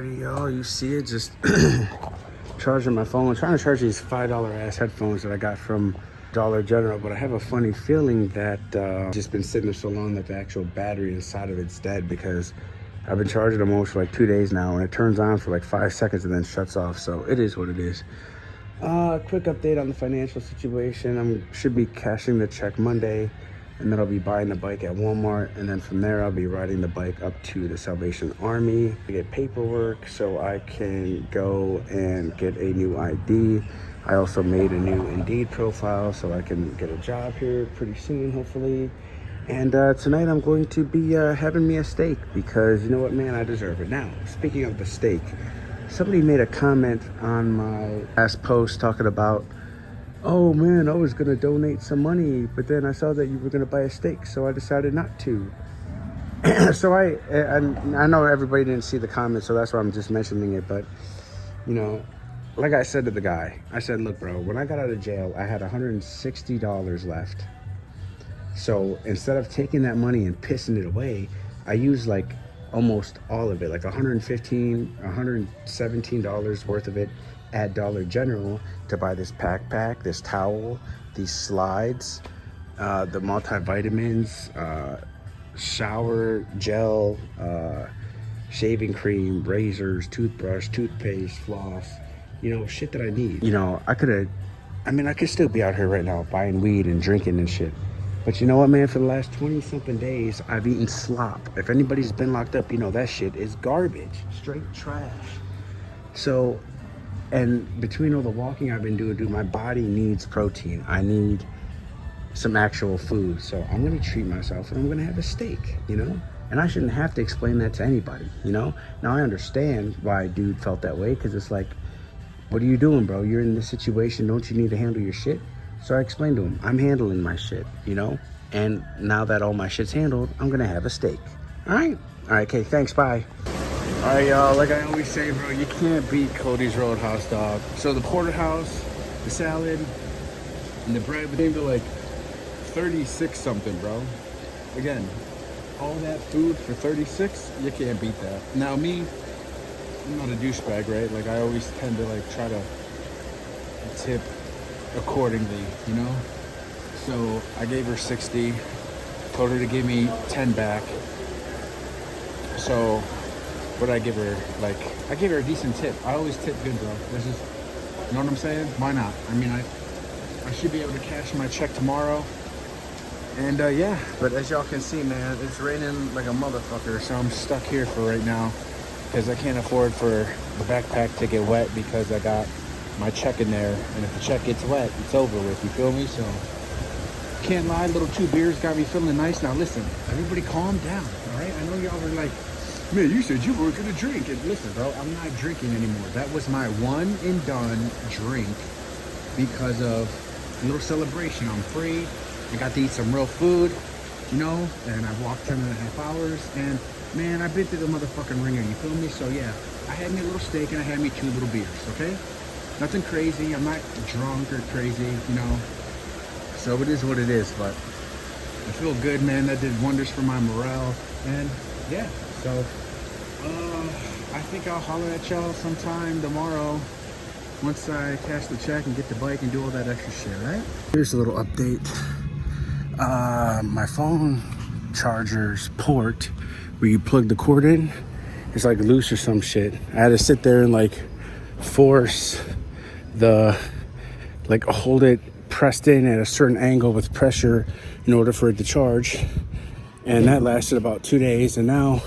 Alrighty, y'all, you see it, just charging my phone. I'm trying to charge these $5 ass headphones that I got from Dollar General, but I have a funny feeling that just been sitting there so long that the actual battery inside of it's dead, because I've been charging them almost for like 2 days now, and it turns on for like 5 seconds and then shuts off. So it is what it is. Quick update on the financial situation. I should be cashing the check Monday, and then I'll be buying the bike at Walmart, and then from there I'll be riding the bike up to the Salvation Army to get paperwork so I can go and get a new ID. I also made a new Indeed profile so I can get a job here pretty soon, hopefully. And tonight I'm going to be having me a steak, because you know what, man, I deserve it. Now, speaking of the steak, somebody made a comment on my last post talking about, oh man, I was gonna donate some money, but then I saw that you were gonna buy a steak, so I decided not to. So I know everybody didn't see the comment, so that's why I'm just mentioning it. But you know, like I said to the guy, I said, look bro, when I got out of jail I had $160 left. So instead of taking that money and pissing it away, I used like almost all of it, like $117 worth of it at Dollar General to buy this pack, this towel, these slides, the multivitamins, shower gel, shaving cream, razors, toothbrush, toothpaste, floss, you know, shit that I need. You know, I could still be out here right now buying weed and drinking and shit. But you know what, man, for the last 20 something days, I've eaten slop. If anybody's been locked up, you know that shit is garbage, straight trash. So, and between all the walking I've been doing, dude, my body needs protein. I need some actual food. So I'm gonna treat myself and I'm gonna have a steak, you know? And I shouldn't have to explain that to anybody, you know? Now I understand why dude felt that way, because it's like, what are you doing, bro? You're in this situation, don't you need to handle your shit? So I explained to him, I'm handling my shit, you know? And now that all my shit's handled, I'm gonna have a steak. All right, okay, thanks, bye. All right, y'all, like I always say, bro, you can't beat Cody's Roadhouse, dog. So the porterhouse, the salad, and the bread, came to like 36 something, bro. Again, all that food for 36, you can't beat that. Now me, I'm not a douchebag, right? Like I always tend to like try to tip accordingly, you know? So I gave her 60, told her to give me 10 back. So what did I give her? Like, I gave her a decent tip. I always tip good, bro. This is, you know what I'm saying? Why not? I mean, I should be able to cash my check tomorrow. And yeah, but as y'all can see, man, it's raining like a motherfucker. So I'm stuck here for right now, because I can't afford for the backpack to get wet, because I got my check in there, and if the check gets wet, it's over with, you feel me? So can't lie, little 2 beers got me feeling nice. Now listen, everybody calm down, all right? I know y'all were like, man, you said you weren't gonna drink. And listen, bro, I'm not drinking anymore. That was my one and done drink because of a little celebration. I'm free, I got to eat some real food, you know, and I walked 10.5 hours, and man, I've been through the motherfucking ringer, you feel me? So yeah, I had me a little steak and I had me 2 little beers, okay? Nothing crazy, I'm not drunk or crazy, you know? So it is what it is, but I feel good, man. That did wonders for my morale. And yeah, so I think I'll holler at y'all sometime tomorrow once I cash the check and get the bike and do all that extra shit, right? Here's a little update. My phone charger's port where you plug the cord in, it's like loose or some shit. I had to sit there and like force hold it pressed in at a certain angle with pressure in order for it to charge. And that lasted about 2 days, and now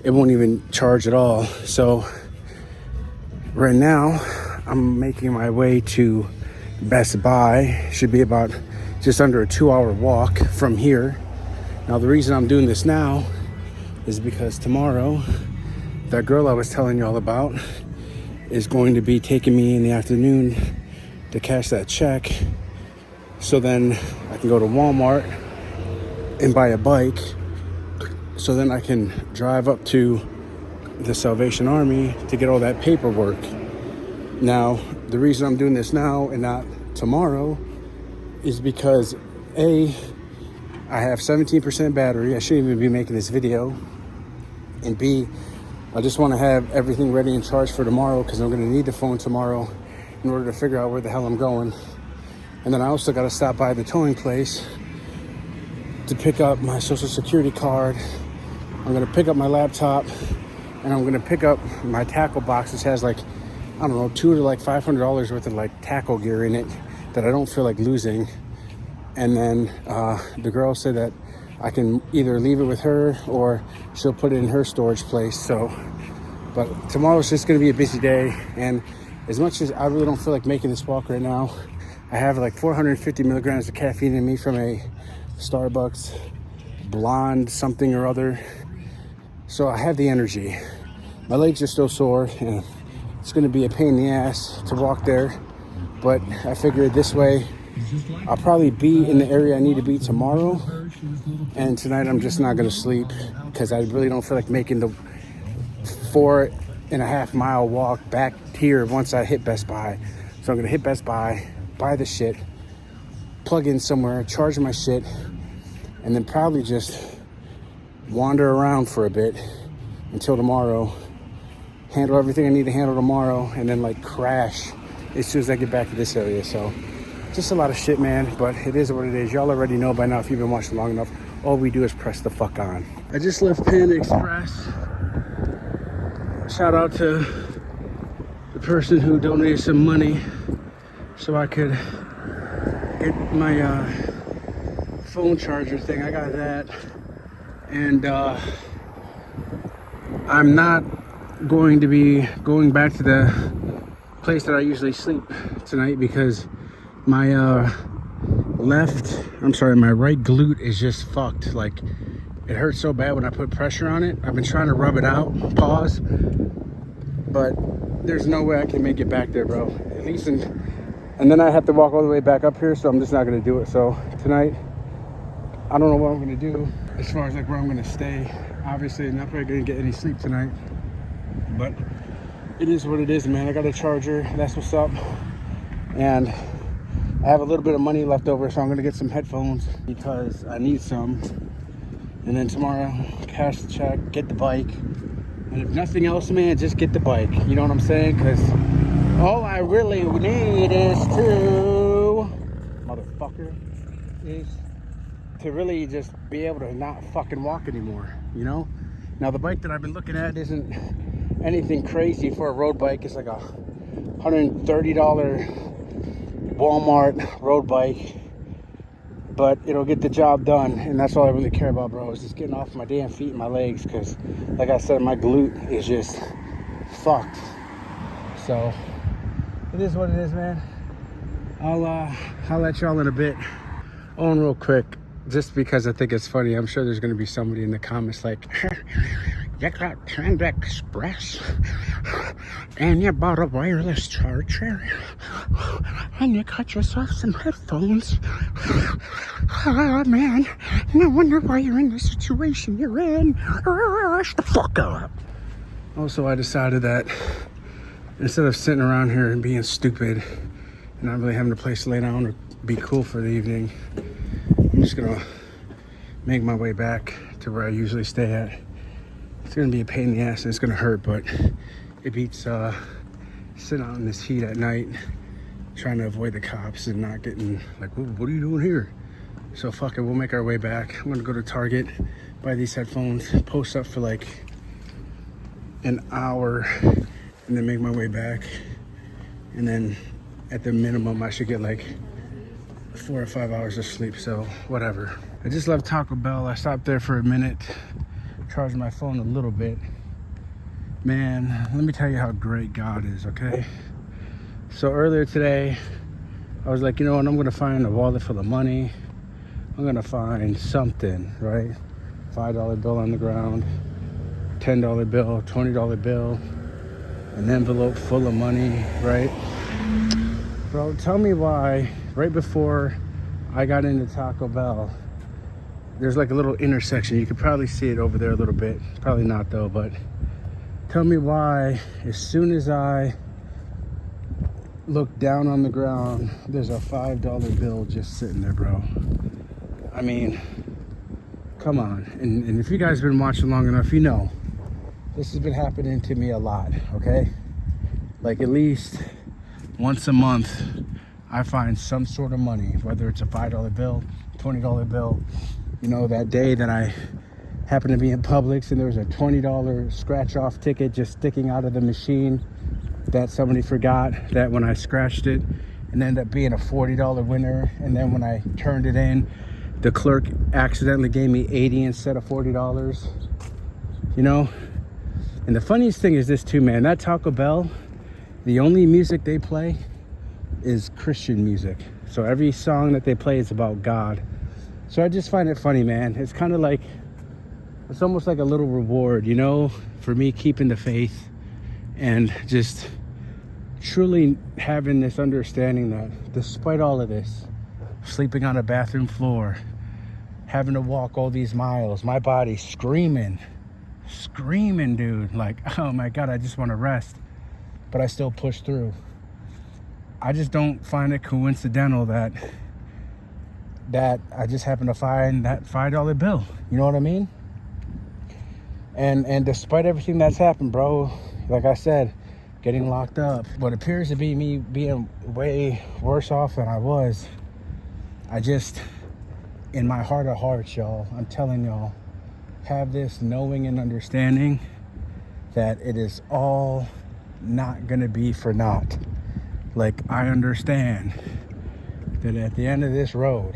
it won't even charge at all. So right now I'm making my way to Best Buy. Should be about just under a 2-hour walk from here. Now the reason I'm doing this now is because tomorrow that girl I was telling y'all about is going to be taking me in the afternoon to cash that check, so then I can go to Walmart and buy a bike, so then I can drive up to the Salvation Army to get all that paperwork. Now, the reason I'm doing this now and not tomorrow is because A, I have 17% battery. I shouldn't even be making this video. And B, I just want to have everything ready and charged for tomorrow because I'm going to need the phone tomorrow in order to figure out where the hell I'm going. And then I also got to stop by the towing place to pick up my social security card. I'm going to pick up my laptop, and I'm going to pick up my tackle box, which has like, I don't know, $200 to like $500 worth of like tackle gear in it that I don't feel like losing. And then the girl said that I can either leave it with her or she'll put it in her storage place. So, but tomorrow's just going to be a busy day. And as much as I really don't feel like making this walk right now, I have like 450 milligrams of caffeine in me from a Starbucks blonde something or other. So I have the energy. My legs are still sore and it's going to be a pain in the ass to walk there. But I figured this way I'll probably be in the area I need to be tomorrow. And tonight I'm just not going to sleep because I really don't feel like making the 4.5 mile walk back here once I hit Best Buy. So I'm going to hit Best Buy, buy the shit, plug in somewhere, charge my shit, and then probably just wander around for a bit until tomorrow, handle everything I need to handle tomorrow, and then like crash as soon as I get back to this area. So just a lot of shit, man, but it is what it is. Y'all already know by now if you've been watching long enough. All we do is press the fuck on. I just left Panda Express. Shout out to the person who donated some money so I could get my phone charger thing. I got that. And I'm not going to be going back to the place that I usually sleep tonight because my my right glute is just fucked. Like, it hurts so bad when I put pressure on it. I've been trying to rub it out, pause, but there's no way I can make it back there, bro. At least and then I have to walk all the way back up here, so I'm just not gonna do it. So tonight, I don't know what I'm gonna do as far as like where I'm gonna stay. Obviously, I'm not probably gonna get any sleep tonight, but it is what it is, man. I got a charger, that's what's up. And I have a little bit of money left over, so I'm gonna get some headphones because I need some. And then tomorrow, cash the check, get the bike. And if nothing else, man, just get the bike. You know what I'm saying? Because all I really need is to really just be able to not fucking walk anymore, you know? Now, the bike that I've been looking at isn't anything crazy for a road bike. It's like a $130 Walmart road bike, but it'll get the job done, and that's all I really care about, bro, is just getting off my damn feet and my legs, because like I said, my glute is just fucked. So it is what it is, man. I'll let y'all in a bit. Oh, and real quick, just because I think it's funny, I'm sure there's going to be somebody in the comments like, you got Panda Express and you bought a wireless charger and you got yourself some headphones. Oh man, no wonder why you're in the situation you're in. Shut the fuck up. Also, I decided that instead of sitting around here and being stupid and not really having a place to lay down or be cool for the evening, I'm just gonna make my way back to where I usually stay at. It's gonna be a pain in the ass and it's gonna hurt, but it beats sitting out in this heat at night trying to avoid the cops and not getting like, what are you doing here? So fuck it, we'll make our way back. I'm gonna go to Target, buy these headphones, post up for like an hour, and then make my way back. And then at the minimum, I should get like 4 or 5 hours of sleep, so whatever. I just left Taco Bell. I stopped there for a minute, charged my phone a little bit. Man, let me tell you how great God is, okay? So earlier today, I was like, you know what, I'm gonna find a wallet full of money. I'm gonna find something, right? $5 bill on the ground, $10 bill, $20 bill, an envelope full of money, right? Bro, tell me why right before I got into Taco Bell, there's like a little intersection. You could probably see it over there a little bit. Probably not though, but tell me why as soon as I look down on the ground, there's a $5 bill just sitting there, bro. I mean, come on. And if you guys have been watching long enough, you know This has been happening to me a lot, okay? Like at least once a month, I find some sort of money, whether it's a $5 bill, $20 bill. You know, that day that I happened to be in Publix and there was a $20 scratch off ticket just sticking out of the machine that somebody forgot that when I scratched it, and ended up being a $40 winner. And then when I turned it in, the clerk accidentally gave me $80 instead of $40, you know? And the funniest thing is this too, man, that Taco Bell, the only music they play is Christian music. So every song that they play is about God. So I just find it funny, man. It's kind of like, it's almost like a little reward, you know, for me keeping the faith and just truly having this understanding that despite all of this, sleeping on a bathroom floor, having to walk all these miles, my body screaming, dude, like, oh my God, I just want to rest, but I still push through. I just don't find it coincidental that I just happen to find that $5 bill. You know what I mean? And despite everything that's happened, bro, like I said, getting locked up, what appears to be me being way worse off than I was, I just, in my heart of hearts, y'all, I'm telling y'all, have this knowing and understanding that it is all not gonna be for naught. Like, I understand that at the end of this road,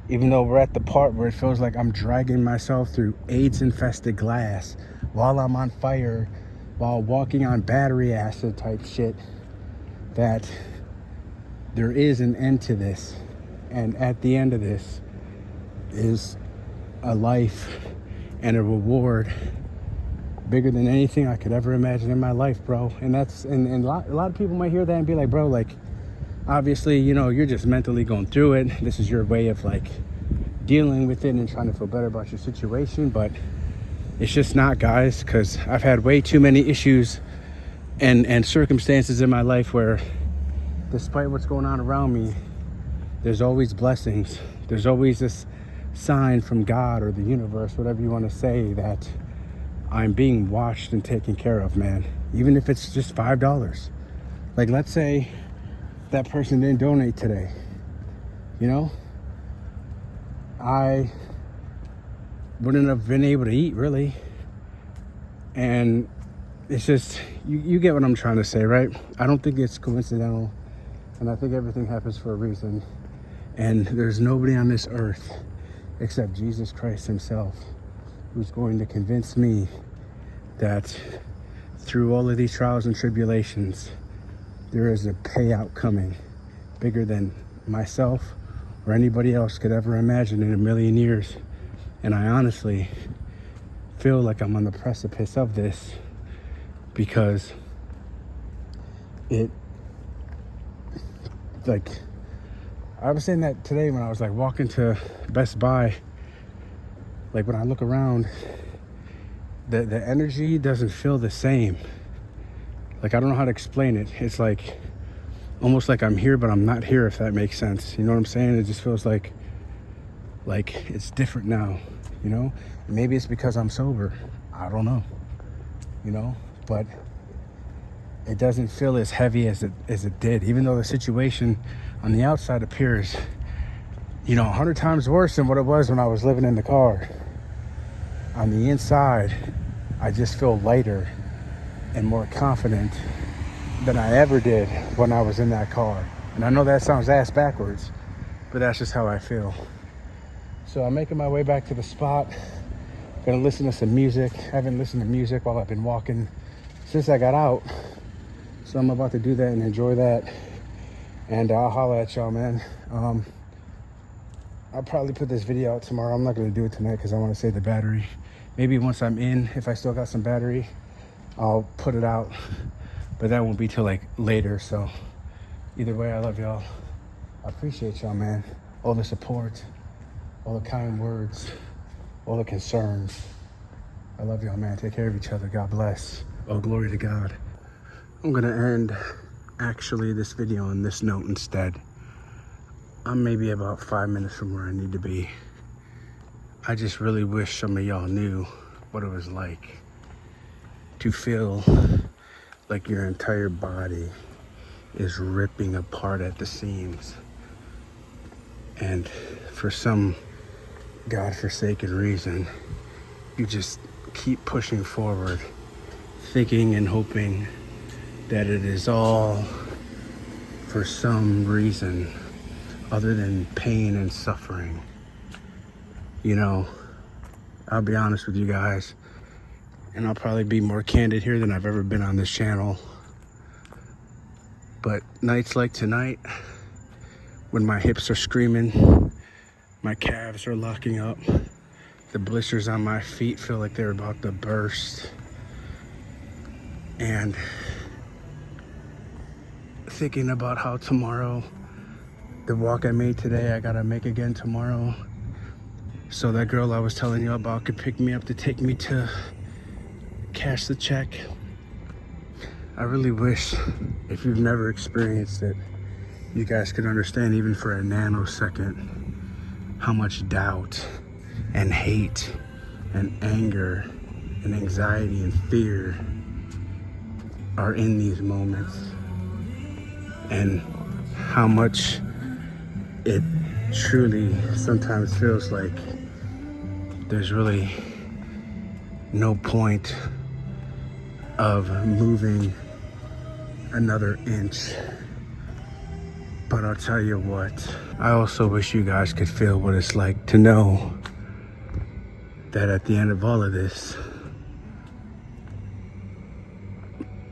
even though we're at the part where it feels like I'm dragging myself through AIDS-infested glass while I'm on fire, while walking on battery acid type shit, that there is an end to this. And at the end of this is a life and a reward bigger than anything I could ever imagine in my life, bro. And that's, and a lot of people might hear that and be like, bro, like, obviously, you know, you're just mentally going through it. This is your way of like dealing with it and trying to feel better about your situation. But it's just not, guys, because I've had way too many issues and circumstances in my life where despite what's going on around me, there's always blessings. There's always this sign from God or the universe, whatever you want to say, that I'm being watched and taken care of, man. Even if it's just $5. Like, let's say that person didn't donate today, you know? I wouldn't have been able to eat, really. And it's just, you get what I'm trying to say, right? I don't think it's coincidental, and I think everything happens for a reason. And there's nobody on this earth except Jesus Christ himself who's going to convince me that through all of these trials and tribulations, there is a payout coming bigger than myself or anybody else could ever imagine in a million years. And I honestly feel like I'm on the precipice of this, because it, like, I was saying that today when I was like walking to Best Buy. Like, when I look around, the energy doesn't feel the same. Like, I don't know how to explain it. It's like almost like I'm here but I'm not here, if that makes sense. You know what I'm saying? It just feels like it's different now, you know? And maybe it's because I'm sober. I don't know, you know? But it doesn't feel as heavy as it did, even though the situation on the outside appears, you know, 100 times worse than what it was when I was living in the car. On the inside, I just feel lighter and more confident than I ever did when I was in that car. And I know that sounds ass backwards, but that's just how I feel. So I'm making my way back to the spot. Gonna listen to some music. I haven't listened to music while I've been walking since I got out. So I'm about to do that and enjoy that. And I'll holler at y'all, man. I'll probably put this video out tomorrow. I'm not gonna do it tonight because I want to save the battery. Maybe once I'm in, if I still got some battery, I'll put it out. But that won't be till like later. So either way, I love y'all. I appreciate y'all, man. All the support, all the kind words, all the concerns. I love y'all, man. Take care of each other. God bless. Oh, glory to God. I'm gonna end actually this video on this note instead. I'm maybe about 5 minutes from where I need to be. I just really wish some of y'all knew what it was like to feel like your entire body is ripping apart at the seams. And for some godforsaken reason, you just keep pushing forward, thinking and hoping that it is all for some reason other than pain and suffering. You know, I'll be honest with you guys, and I'll probably be more candid here than I've ever been on this channel. But nights like tonight, when my hips are screaming, my calves are locking up, the blisters on my feet feel like they're about to burst, and thinking about how tomorrow, the walk I made today, I gotta make again tomorrow, so that girl I was telling you about could pick me up to take me to cash the check. I really wish, if you've never experienced it, you guys could understand, even for a nanosecond, how much doubt and hate and anger and anxiety and fear are in these moments, and how much it truly sometimes feels like there's really no point of moving another inch. But I'll tell you what, I also wish you guys could feel what it's like to know that at the end of all of this,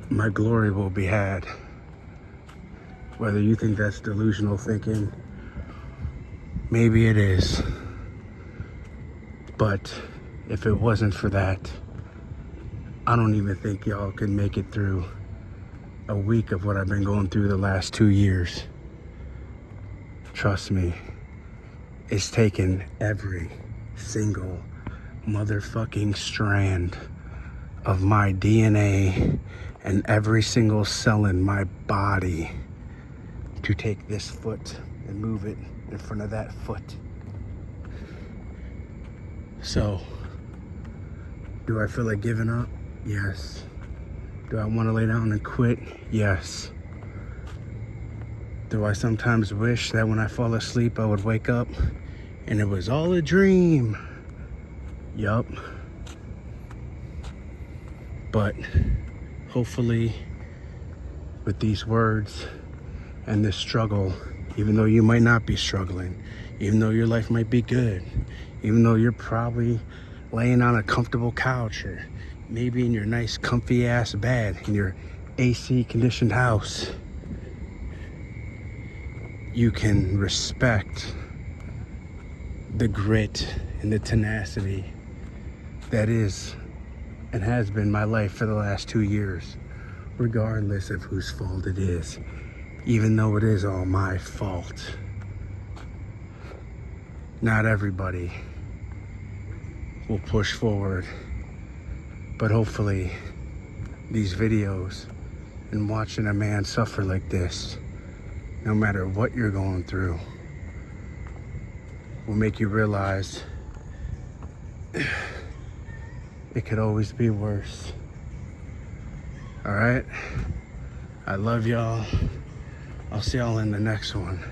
my glory will be had. Whether you think that's delusional thinking, maybe it is. But if it wasn't for that, I don't even think y'all can make it through a week of what I've been going through the last 2 years. Trust me, it's taken every single motherfucking strand of my DNA and every single cell in my body to take this foot and move it in front of that foot. So, do I feel like giving up? Yes. Do I want to lay down and quit? Yes. Do I sometimes wish that when I fall asleep I would wake up and it was all a dream? Yup. But hopefully with these words and this struggle, even though you might not be struggling, even though your life might be good, even though you're probably laying on a comfortable couch or maybe in your nice comfy ass bed in your AC conditioned house, you can respect the grit and the tenacity that is and has been my life for the last 2 years, regardless of whose fault it is, even though it is all my fault. Not everybody will push forward, but hopefully these videos and watching a man suffer like this, no matter what you're going through, will make you realize it could always be worse. All right? I love y'all. I'll see y'all in the next one.